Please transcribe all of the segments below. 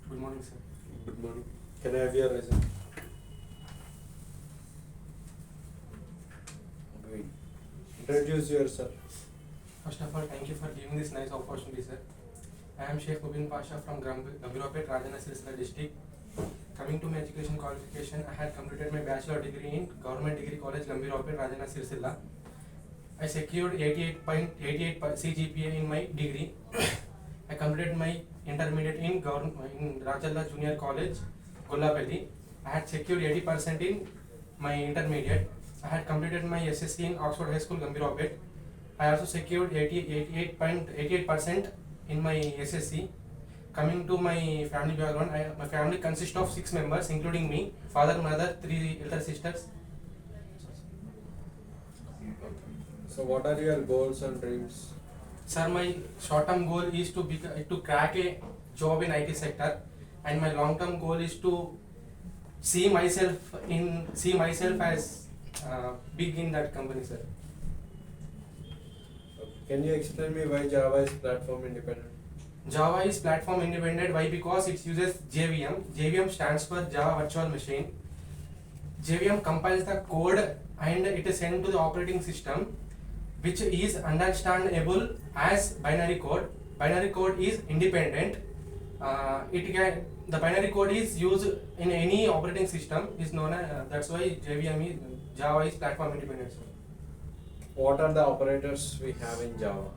Good morning, sir. Good morning. Can I have your resume? Great. Introduce yourself. First of all, thank you for giving this nice opportunity, sir. I am Sheikh Mubin Pasha from Gambhirpet, Rajana Sirsila district. Coming to my education qualification, I had completed my bachelor degree in Government Degree College, Gambhirpet, Rajana Sirsila. I secured 88.88 CGPA in my degree. I completed my intermediate in Rajalla Junior College, Gollapalli. I had secured 80% in my intermediate. I had completed my SSC in Oxford High School, Gambhirpet. I also secured 88% in my SSC. Coming to my family background, my family consists of 6 members, including me, father, mother, 3 elder sisters. So, what are your goals and dreams? Sir, my short-term goal is to crack a job in IT sector, and my long-term goal is to see myself as big in that company, sir. Can you explain me why Java is platform independent? Java is platform independent. Why? Because it uses JVM. JVM stands for Java Virtual Machine. JVM compiles the code and it is sent to the operating system, which is understandable as binary code. Binary code is independent. The binary code is used in any operating system. Is known as that's why Java is platform independent. What are the operators we have in Java?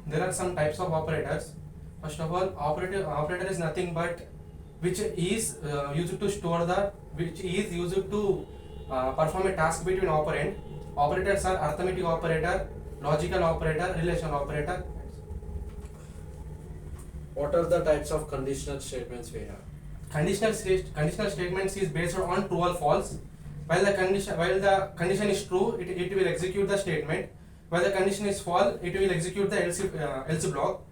There are some types of operators. First of all, operator is nothing but which is used to perform a task between operand. Operators are arithmetic operator, logical operator, relational operator. What are the types of conditional statements we have? Conditional statements is based on true or false. While the condition is true, it will execute the statement. While the condition is false, it will execute the else block.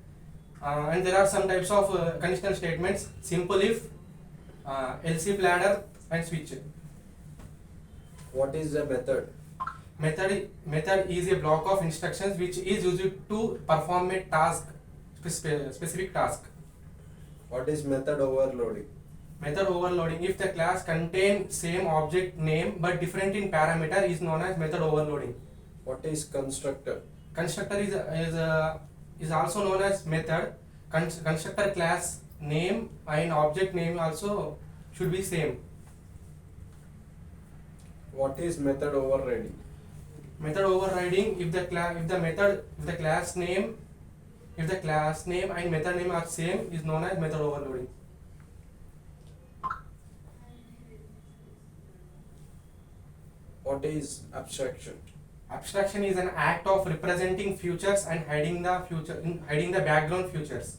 And there are some types of conditional statements: simple if, else if ladder, and switch. What is the method? Method is a block of instructions which is used to perform a task, specific task. What is method overloading? Method overloading: if the class contains same object name but different in parameter, is known as method overloading. What is constructor? Constructor is also known as method. Constructor class name and object name also should be same. What is method overriding? Method overriding: if the class name and method name are same, is known as method overloading. What is abstraction? Abstraction is an act of representing futures and hiding the background futures.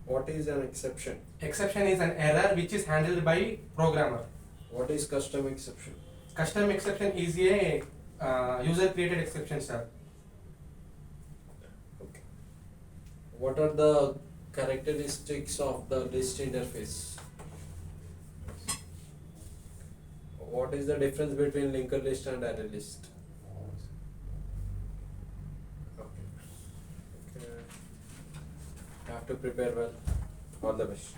What is an exception? Exception is an error which is handled by programmer. What is custom exception? Custom exception is a user created exception, sir. Okay. What are the characteristics of the list interface? What is the difference between linked list and array list? Okay. You have to prepare well. All the best.